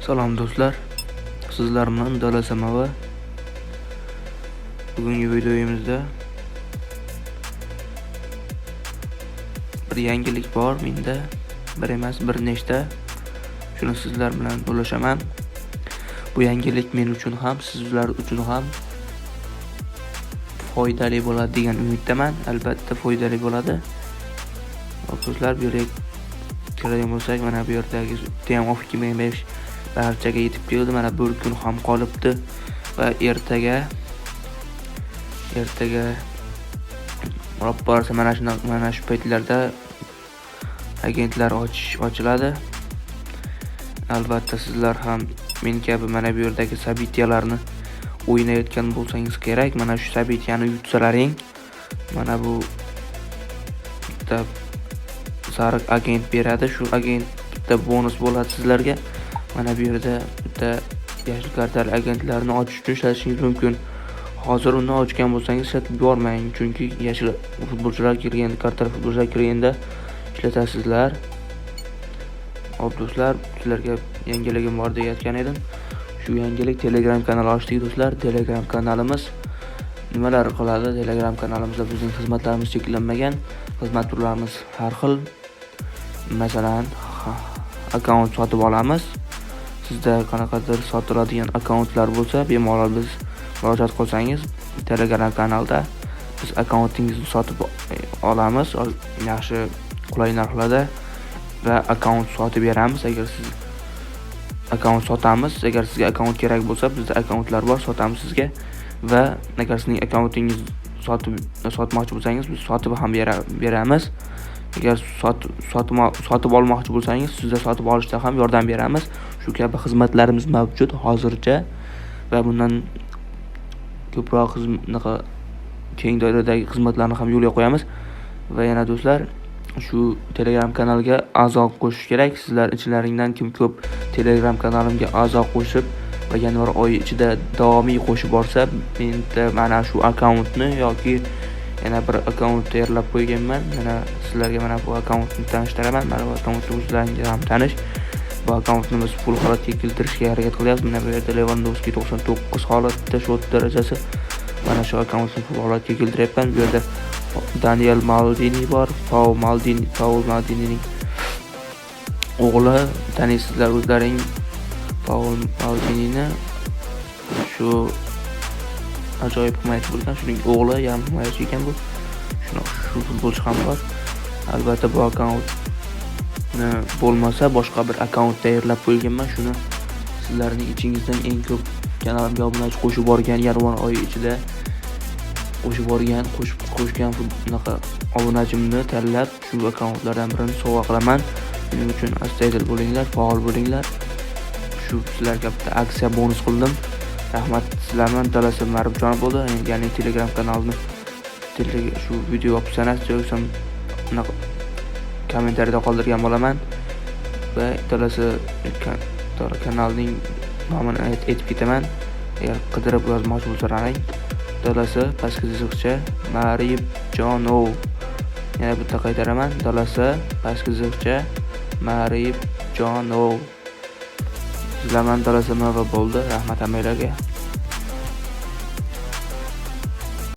Salom do'stlar, sizlar bilan Dala Samava. Bugungi videomizda bir yangilik bor menda. Bir emas, bir nechta. Shuni sizlar bilan bo'lashaman. Bu yangilik men uchun ham, sizlar uchun ham foydali bo'ladi degan umiddaman. Albatta foydali bo'ladi. Do'stlar, bu yerga kiradigan bo'lsak, mana bu yerdagi Team of 2005 barchaga yetib keldi. Mana bir kun ham qolibdi va ertaga olib borsa mana shu paytlarda agentlar ochiladi. Albatta sizlar ham men kabi mana bu yerdagi sabitiyalarni o'ynayotgan bo'lsangiz kerak. Mana shu sabitiyani yutsalaring. Mana bu bitta sariq agent beradi. Shu agent bitta bonus bo'ladi sizlarga. Mana bu yerda bitta yashil kartali agentlarni ochish uchun ishlatishingiz mumkin. Hozir uni ochgan bo'lsangiz ishlatib yubormang, chunki yashil futbolchilar kirgan, kartali futbolchilar kirganda ishlatasizlar. Hop do'stlar, sizlarga yangiligim bor deyotgan edim. Shu yangilik Telegram kanali ochdik do'stlar. Telegram kanalimiz nimalar qiladi? Telegram kanalimizda bizning xizmatlarimiz cheklanmagan, xizmat turlarimiz har xil. Masalan, akkaunt sotib olamiz. Sizda qanaqadir sotiladigan akkauntlar bo'lsa, bemalol biz murojaat qilsangiz Telegram kanalda biz akkauntingizni sotib olamiz, yaxshi qulay narxlarda va akkaunt sotib beramiz. Agar siz akkaunt sotamiz, agar sizga akkaunt kerak bo'lsa, bizda akkauntlar bor, sotamiz sizga. Va agar sizning akkauntingizni sotmoqchi bo'lsangiz, biz sotib ham beramiz. Agar sotib olmoqchi bo'lsangiz, sizda sotib olishda ham yordam beramiz. Shu kabi xizmatlarimiz mavjud hozircha va bundan ko'proq keng doiradagi xizmatlarni ham yo'lga qo'yamiz. Va yana do'stlar, shu Telegram kanaliga a'zo qo'shish kerak. Sizlar ichlaringdan kim ko'p Telegram kanalimga a'zo qo'shib va yanvar oyi ichida davomiy qo'shib borsa, menda mana shu akkauntni yoki yana bir akkaunt tayyorlab qo'yganman. Mana sizlarga mana bu akkauntni tanishtiraman. Mana bu akkauntni o'zlaringiz ham tanish. Bu akkauntni biz full holatga keltirishga harakat qilyapmiz. Mana bu yerda Lewandowski 99 holatda shot darajasi. Mana shu akkauntni full holatga keltiryapman. Bu yerda Daniel Maldini bor. Paul Maldinining o'g'li, tanisizlar o'zlaring Paul Maldinini. Shu ajoyib himoyachi bo'lgan, shuning o'g'li ham himoyachi ekan bu. Shu futbolchi ham bor. Albatta bu akkauntni bo'lmasa boshqa bir akkaunt tayyorlab qo'yganman. Shuni sizlarning ichingizdan eng ko'p kanalimga obunachi qo'shib borgan yanvar oyi ichida qo'shgan bunaqa obunachimni tanlab shu akkauntlardan birini sovg'a qilaman. Shuning uchun astoydil bo'linglar, faol bo'linglar. Shu sizlarga bitta aksiya bonus qildim. Rahmat sizlardan Dala Maribjonov bo'ldi. Ya'ni Telegram kanalini shu video opsiyasi joysam kommentariyada qoldirgan bo'laman va Dala kanalining nomini aytib ketaman. Agar qidirib yozmoqchi bo'lsalaring, Dala pastki chiziqcha Maribjonov. Yana bitta qaytaraman. Dala pastki chiziqcha Maribjonov. Sizlardan Dala bo'ldi. Rahmat hammalarga.